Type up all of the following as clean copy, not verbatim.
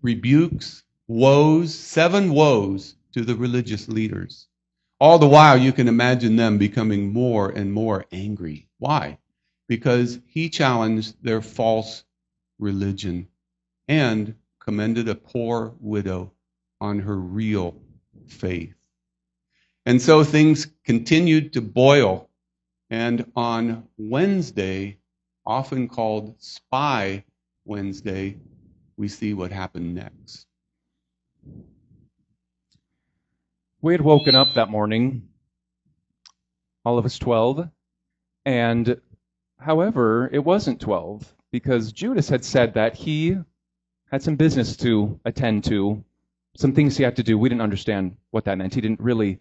rebukes, woes, 7 woes to the religious leaders. All the while, you can imagine them becoming more and more angry. Why? Because he challenged their false religion and commended a poor widow on her real faith. And so things continued to boil. And on Wednesday, often called Spy Wednesday, we see what happened next. We had woken up that morning, all of us 12, and however, it wasn't 12, because Judas had said that he had some business to attend to, some things he had to do. We didn't understand what that meant. He didn't really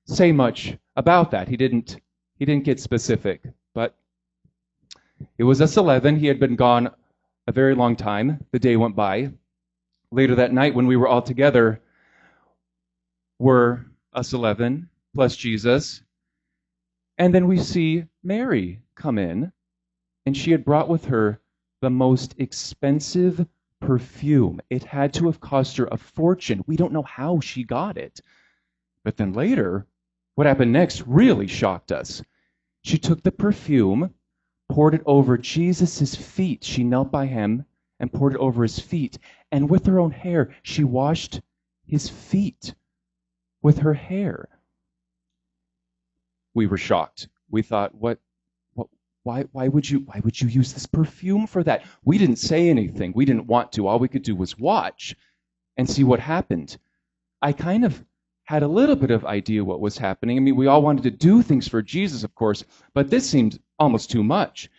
say much about that. He didn't get specific, but it was us 11. He had been gone a very long time. The day went by. Later that night, when we were all together, were us 11 plus Jesus. And then we see Mary come in, and she had brought with her the most expensive perfume. It had to have cost her a fortune. We don't know how she got it. But then later, what happened next really shocked us. She took the perfume, poured it over Jesus' feet. She knelt by him and poured it over his feet. And with her own hair, she washed his feet with her hair. We were shocked. We thought, why would you use this perfume for that? We didn't say anything. We didn't want to. All we could do was watch and see what happened. I kind of had a little bit of idea what was happening. I mean, we all wanted to do things for Jesus, of course, but this seemed almost too much.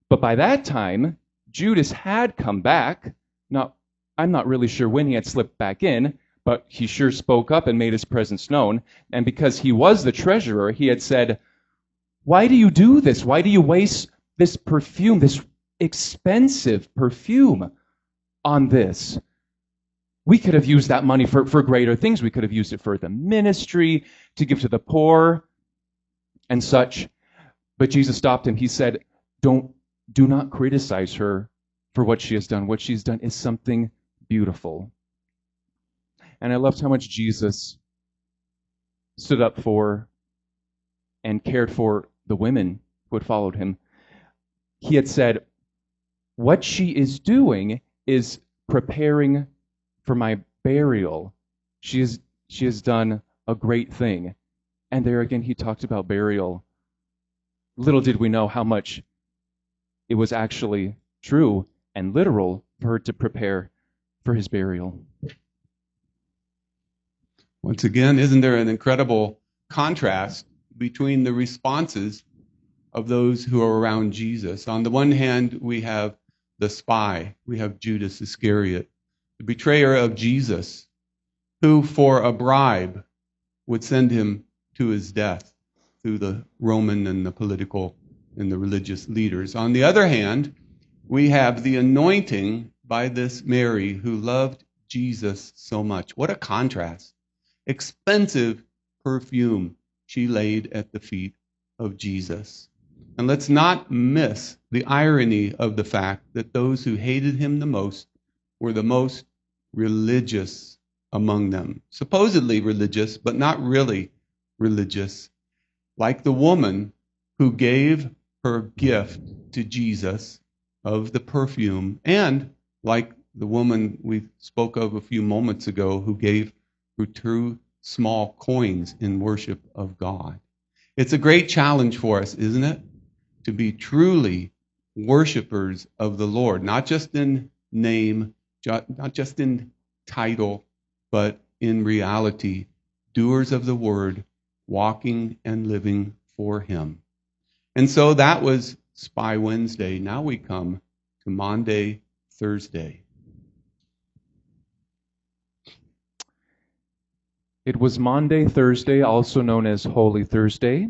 But by that time, Judas had come back. Now, I'm not really sure when he had slipped back in, but he sure spoke up and made his presence known. And because he was the treasurer, he had said, "Why do you do this? Why do you waste this perfume, this expensive perfume on this? We could have used that money for greater things. We could have used it for the ministry, to give to the poor, and such." But Jesus stopped him. He said, do not criticize her for what she has done. What she's done is something beautiful. And I loved how much Jesus stood up for and cared for the women who had followed him. He had said, what she is doing is preparing for my burial. She has done a great thing. And there again, he talked about burial. Little did we know how much it was actually true and literal for her to prepare for his burial. Once again, isn't there an incredible contrast between the responses of those who are around Jesus? On the one hand, we have the spy, we have Judas Iscariot, the betrayer of Jesus, who for a bribe would send him to his death through the Roman and the political and the religious leaders. On the other hand, we have the anointing by this Mary who loved Jesus so much. What a contrast. Expensive perfume she laid at the feet of Jesus. And let's not miss the irony of the fact that those who hated him the most were the most religious among them. Supposedly religious, but not really religious. Like the woman who gave her gift to Jesus of the perfume, and like the woman we spoke of a few moments ago who gave her 2 small coins in worship of God. It's a great challenge for us, isn't it? To be truly worshipers of the Lord, not just in name, not just in title, but in reality, doers of the word, walking and living for him. And so that was Spy Wednesday. Now we come to Maundy, Thursday. It was Maundy, Thursday, also known as Holy Thursday.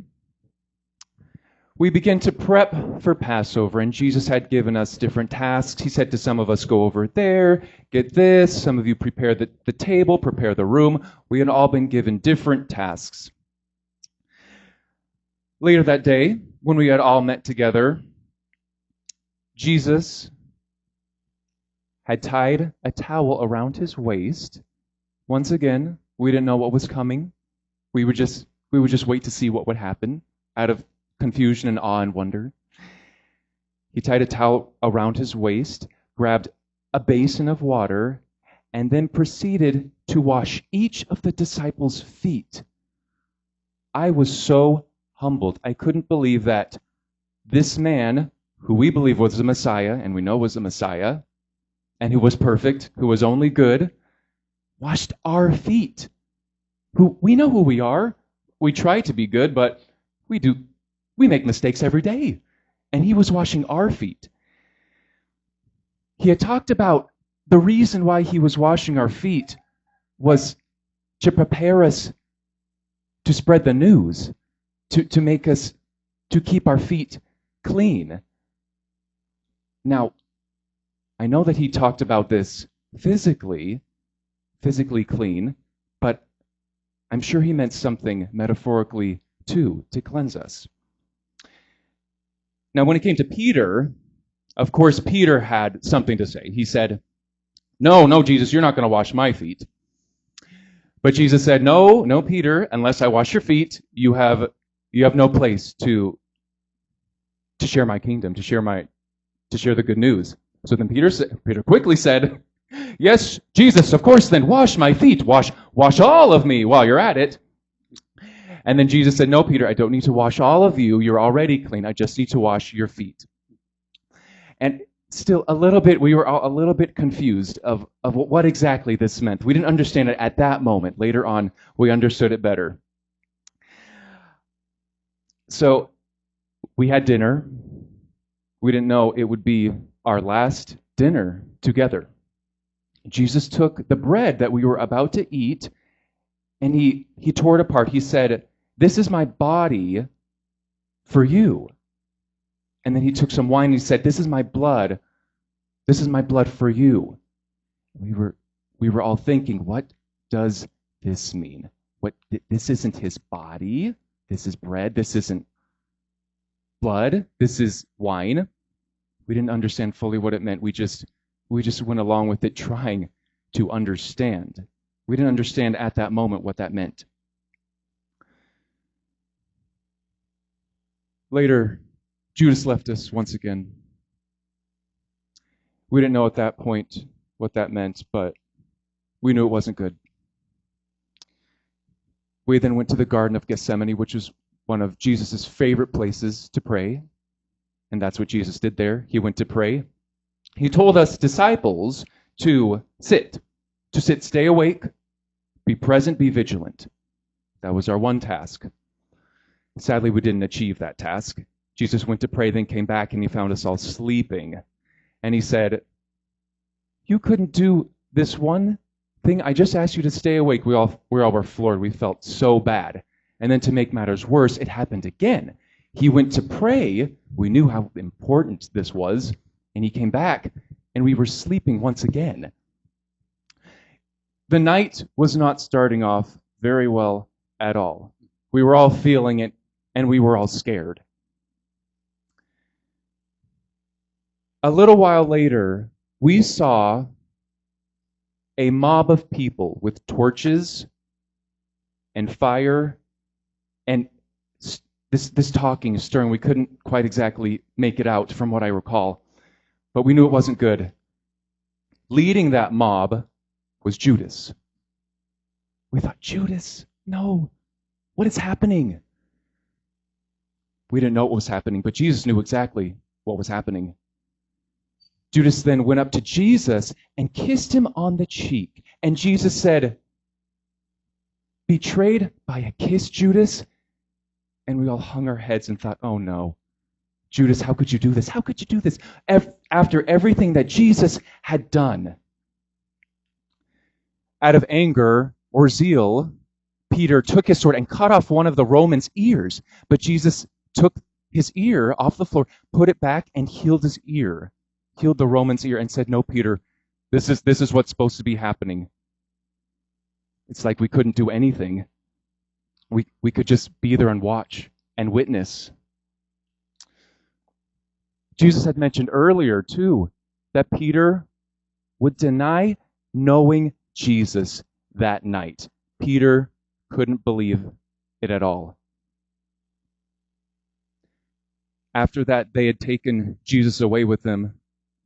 We began to prep for Passover, and Jesus had given us different tasks. He said to some of us, go over there, get this. Some of you prepare the table, prepare the room. We had all been given different tasks. Later that day, when we had all met together, Jesus had tied a towel around his waist. Once again, we didn't know what was coming. We would just wait to see what would happen out of confusion and awe and wonder. He tied a towel around his waist, grabbed a basin of water, and then proceeded to wash each of the disciples' feet. I was so humbled. I couldn't believe that this man, who we believe was the Messiah, and we know was the Messiah, and who was perfect, who was only good, washed our feet. We know who we are. We try to be good, but we make mistakes every day. And he was washing our feet. He had talked about the reason why he was washing our feet was to prepare us to spread the news, to make us, to keep our feet clean. Now, I know that he talked about this physically clean, but I'm sure he meant something metaphorically too, to cleanse us. Now, when it came to Peter, of course, Peter had something to say. He said, No, Jesus, you're not going to wash my feet. But Jesus said, No, Peter, unless I wash your feet, you have no place to share my kingdom, to share the good news. So then Peter quickly said, Yes, Jesus, of course, then wash my feet. Wash all of me while you're at it. And then Jesus said, No, Peter, I don't need to wash all of you. You're already clean. I just need to wash your feet. And still we were all a little bit confused of what exactly this meant. We didn't understand it at that moment. Later on, we understood it better. So we had dinner. We didn't know it would be our last dinner together. Jesus took the bread that we were about to eat, and he tore it apart. He said, This is my body for you. And then he took some wine and he said, This is my blood. This is my blood for you. We were all thinking, what does this mean? This isn't his body. This is bread. This isn't blood. This is wine. We didn't understand fully what it meant. We just went along with it, trying to understand. We didn't understand at that moment what that meant. Later, Judas left us once again. We didn't know at that point what that meant, but we knew it wasn't good. We then went to the Garden of Gethsemane, which was one of Jesus' favorite places to pray. And that's what Jesus did there. He went to pray. He told us disciples to sit, stay awake, be present, be vigilant. That was our one task. Sadly, we didn't achieve that task. Jesus went to pray, then came back, and he found us all sleeping. And he said, You couldn't do this one thing? I just asked you to stay awake. We all were floored. We felt so bad. And then to make matters worse, it happened again. He went to pray. We knew how important this was. And he came back, and we were sleeping once again. The night was not starting off very well at all. We were all feeling it, and we were all scared. A little while later, we saw a mob of people with torches and fire, and this talking, stirring. We couldn't quite exactly make it out from what I recall, but we knew it wasn't good. Leading that mob was Judas. We thought, Judas, no, what is happening? We didn't know what was happening, but Jesus knew exactly what was happening. Judas then went up to Jesus and kissed him on the cheek. And Jesus said, Betrayed by a kiss, Judas? And we all hung our heads and thought, oh no. Judas, how could you do this? How could you do this? After everything that Jesus had done. Out of anger or zeal, Peter took his sword and cut off one of the Romans' ears. But Jesus took his ear off the floor, put it back, and healed his ear. Healed the Roman's ear and said, No, Peter, this is what's supposed to be happening. It's like we couldn't do anything. We could just be there and watch and witness. Jesus had mentioned earlier, too, that Peter would deny knowing Jesus that night. Peter couldn't believe it at all. After that, they had taken Jesus away with them.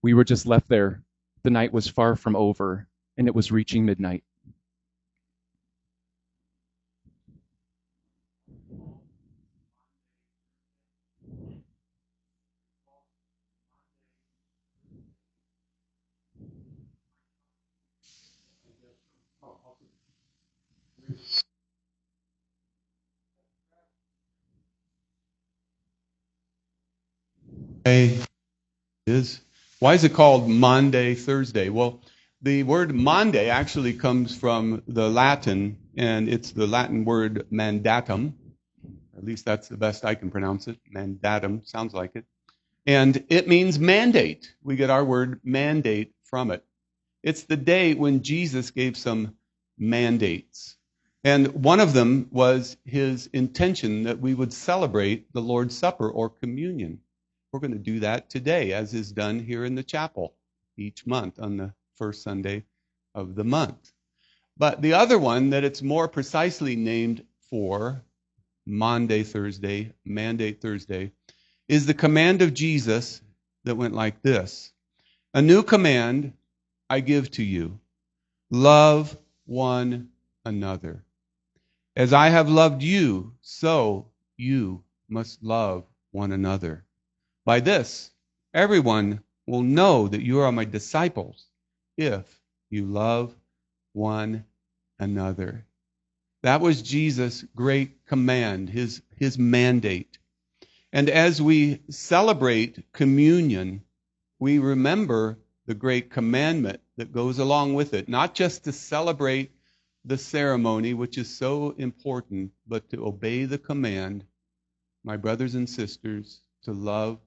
We were just left there. The night was far from over, and it was reaching midnight. Why is it called Maundy, Thursday? Well, the word Maundy actually comes from the Latin, and it's the Latin word mandatum. At least that's the best I can pronounce it. Mandatum, sounds like it. And it means mandate. We get our word mandate from it. It's the day when Jesus gave some mandates. And one of them was his intention that we would celebrate the Lord's Supper or communion. We're going to do that today, as is done here in the chapel each month on the first Sunday of the month. But the other one that it's more precisely named for, Maundy, Thursday, Mandate Thursday, is the command of Jesus that went like this. A new command I give to you. Love one another. As I have loved you, so you must love one another. By this, everyone will know that you are my disciples if you love one another. That was Jesus' great command, his mandate. And as we celebrate communion, we remember the great commandment that goes along with it, not just to celebrate the ceremony, which is so important, but to obey the command, my brothers and sisters, to love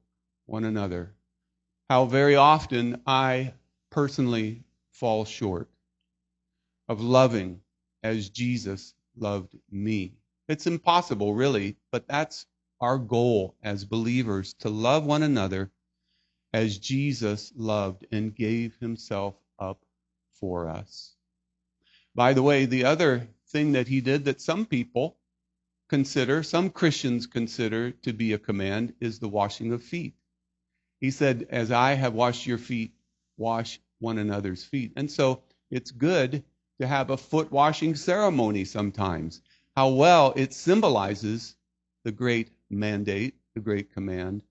one another. How very often I personally fall short of loving as Jesus loved me. It's impossible, really, but that's our goal as believers, to love one another as Jesus loved and gave himself up for us. By the way, the other thing that he did that some people consider, some Christians consider to be a command, is the washing of feet. He said, as I have washed your feet, wash one another's feet. And so it's good to have a foot washing ceremony sometimes. How well it symbolizes the great mandate, the great command,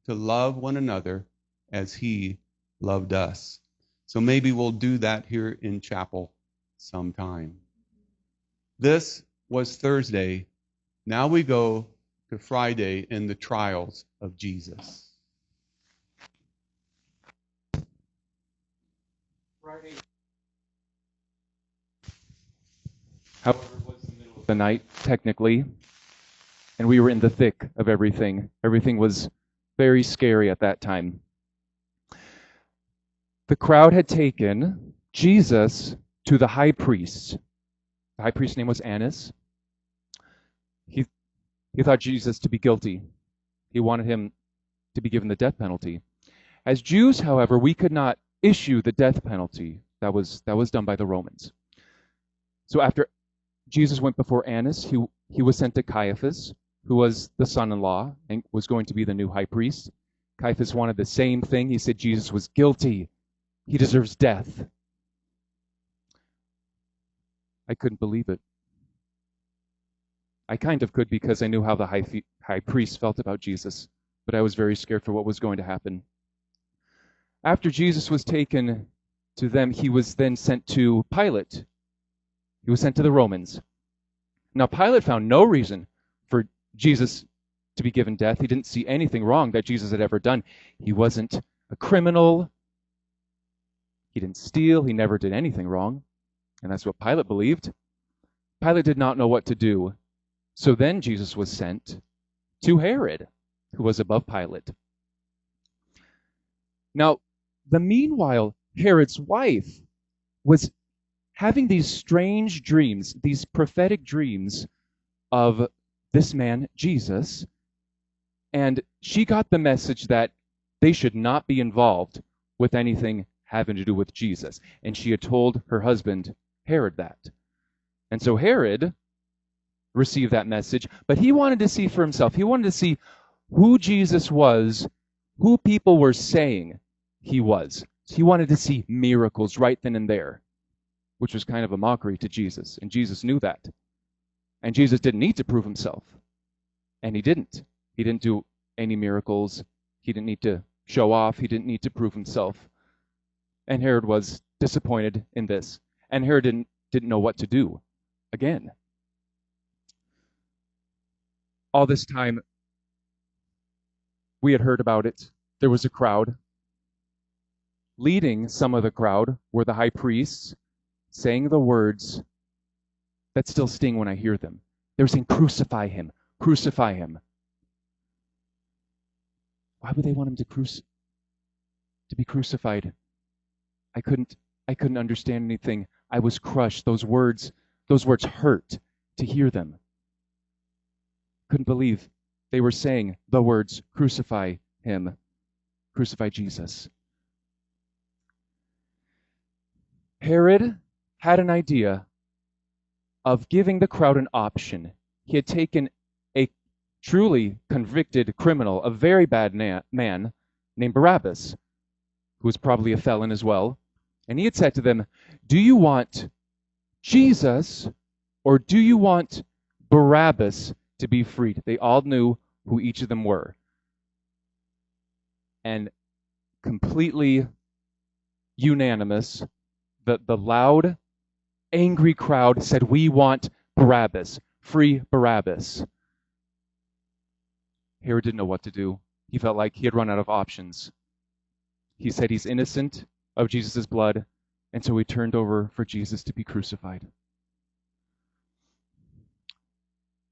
to love one another as he loved us. So maybe we'll do that here in chapel sometime. This was Thursday. Now we go to Friday and the trials of Jesus. Friday. However, it was the middle of the night, technically, and we were in the thick of everything. Everything was very scary at that time. The crowd had taken Jesus to the high priest. The high priest's name was Annas. He thought Jesus to be guilty. He wanted him to be given the death penalty. As Jews, however, we could not issue the death penalty. That was done by the Romans. So after Jesus went before Annas, he was sent to Caiaphas, who was the son-in-law and was going to be the new high priest. Caiaphas wanted the same thing. He said Jesus was guilty. He deserves death. I couldn't believe it. I kind of could, because I knew how the high priest felt about Jesus, but I was very scared for what was going to happen. After Jesus was taken to them, he was then sent to Pilate. He was sent to the Romans. Now, Pilate found no reason for Jesus to be given death. He didn't see anything wrong that Jesus had ever done. He wasn't a criminal. He didn't steal. He never did anything wrong. And that's what Pilate believed. Pilate did not know what to do. So then Jesus was sent to Herod, who was above Pilate. Now, meanwhile, Herod's wife was having these strange dreams, these prophetic dreams of this man, Jesus, and she got the message that they should not be involved with anything having to do with Jesus. And she had told her husband, Herod, that. And so Herod received that message, but he wanted to see for himself. He wanted to see who Jesus was, who people were saying he was. He wanted to see miracles right then and there, which was kind of a mockery to Jesus. And Jesus knew that. And Jesus didn't need to prove himself. And he didn't. He didn't do any miracles. He didn't need to show off. He didn't need to prove himself. And Herod was disappointed in this. And Herod didn't know what to do again. All this time, we had heard about it. There was a crowd. Leading some of the crowd were the high priests, saying the words that still sting when I hear them. They were saying, crucify him, crucify him. Why would they want him to be crucified? I couldn't understand anything. I was crushed. Those words hurt to hear them. Couldn't believe they were saying the words, crucify him, crucify Jesus. Herod had an idea of giving the crowd an option. He had taken a truly convicted criminal, a very bad man named Barabbas, who was probably a felon as well, and he had said to them, do you want Jesus or do you want Barabbas to be freed? They all knew who each of them were. And completely unanimous, the loud, angry crowd said, we want Barabbas, free Barabbas. Herod didn't know what to do. He felt like he had run out of options. He said he's innocent of Jesus' blood, and so he turned over for Jesus to be crucified.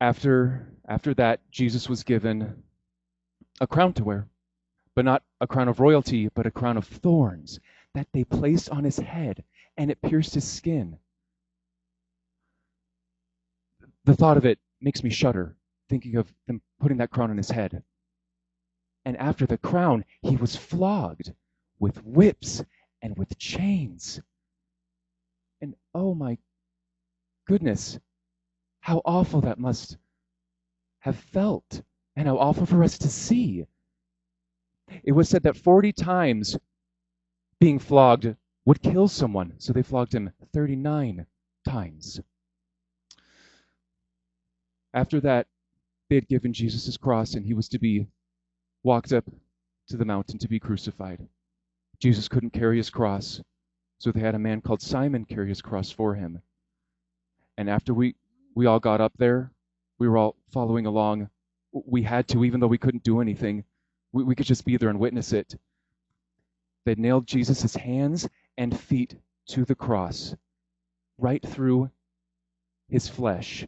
After that, Jesus was given a crown to wear, but not a crown of royalty, but a crown of thorns that they placed on his head, and it pierced his skin. The thought of it makes me shudder, thinking of them putting that crown on his head. And after the crown, he was flogged with whips and with chains. And oh my goodness, how awful that must have felt, and how awful for us to see. It was said that 40 times being flogged would kill someone, so they flogged him 39 times. After that, they had given Jesus his cross, and he was to be walked up to the mountain to be crucified. Jesus couldn't carry his cross, so they had a man called Simon carry his cross for him. And after we all got up there, we were all following along. We had to, even though we couldn't do anything. We could just be there and witness it. They nailed Jesus' hands and feet to the cross, right through his flesh.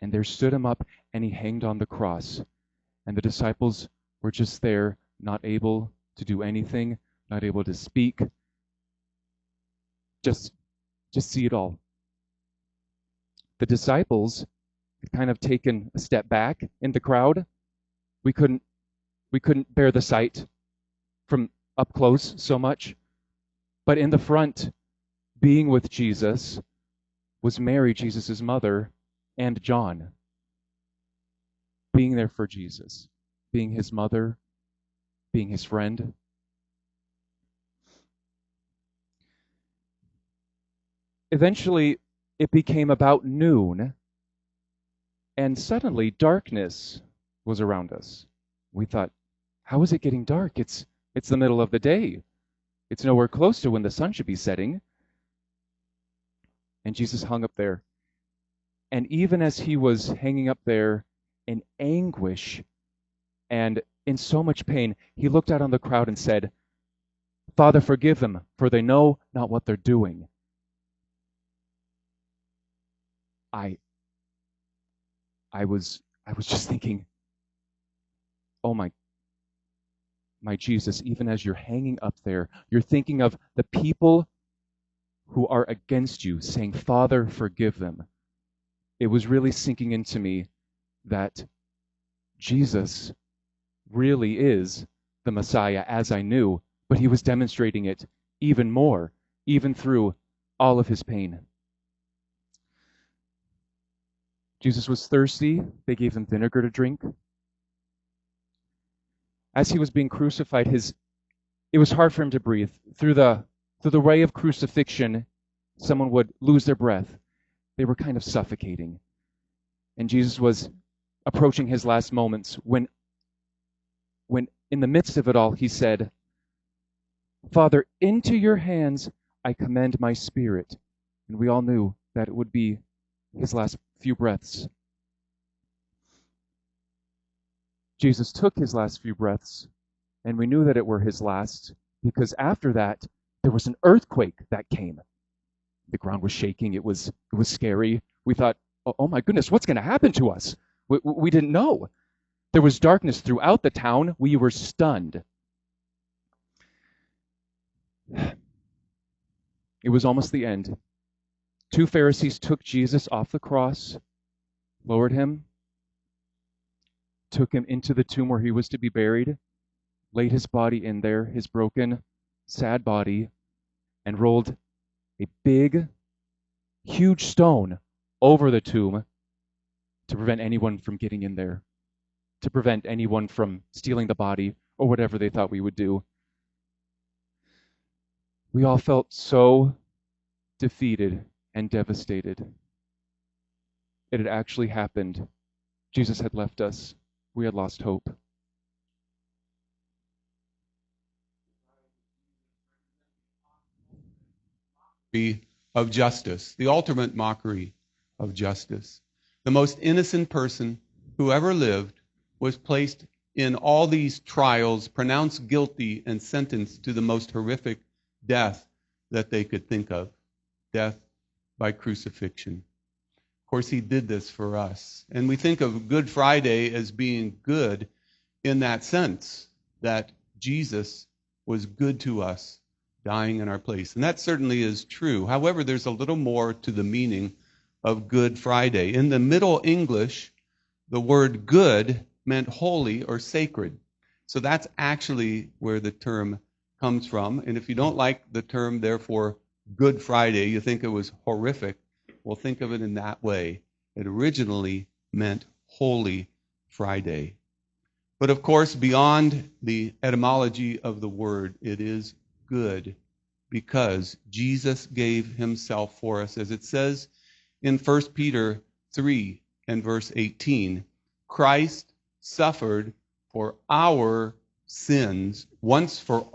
And there stood him up, and he hanged on the cross. And the disciples were just there, not able to do anything, not able to speak. Just see it all. The disciples had kind of taken a step back in the crowd. We couldn't bear the sight from up close so much. But in the front, being with Jesus, was Mary, Jesus' mother, and John. Being there for Jesus, being his mother, being his friend. Eventually, it became about noon, and suddenly darkness was around us. We thought, how is it getting dark? It's the middle of the day. It's nowhere close to when the sun should be setting. And Jesus hung up there. And even as he was hanging up there in anguish and in so much pain, he looked out on the crowd and said, Father, forgive them, for they know not what they're doing. I was just thinking, oh my Jesus, even as you're hanging up there, you're thinking of the people who are against you, saying, Father, forgive them. It was really sinking into me that Jesus really is the Messiah, as I knew, but he was demonstrating it even more, even through all of his pain. Jesus was thirsty. They gave him vinegar to drink. As he was being crucified, it was hard for him to breathe. Through the way of crucifixion, someone would lose their breath. They were kind of suffocating. And Jesus was approaching his last moments when in the midst of it all, he said, "Father, into your hands I commend my spirit." And we all knew that it would be his last few breaths. Jesus took his last few breaths, and we knew that it were his last, because after that, there was an earthquake that came. The ground was shaking. It was scary. We thought, oh my goodness, what's going to happen to us? We didn't know. There was darkness throughout the town. We were stunned. It was almost the end. 2 Pharisees took Jesus off the cross, lowered him, took him into the tomb where he was to be buried, laid his body in there, his broken, sad body, and rolled a big, huge stone over the tomb to prevent anyone from getting in there, to prevent anyone from stealing the body or whatever they thought we would do. We all felt so defeated and devastated. It had actually happened. Jesus had left us. We had lost hope. Of justice, the ultimate mockery of justice. The most innocent person who ever lived was placed in all these trials, pronounced guilty, and sentenced to the most horrific death that they could think of, death by crucifixion. Of course, he did this for us. And we think of Good Friday as being good in that sense, that Jesus was good to us, dying in our place. And that certainly is true. However, there's a little more to the meaning of Good Friday. In the Middle English, the word good meant holy or sacred. So that's actually where the term comes from. And if you don't like the term, therefore, Good Friday, you think it was horrific, well, think of it in that way. It originally meant Holy Friday. But of course, beyond the etymology of the word, it is good because Jesus gave himself for us. As it says in 1 Peter 3 and verse 18, Christ suffered for our sins once for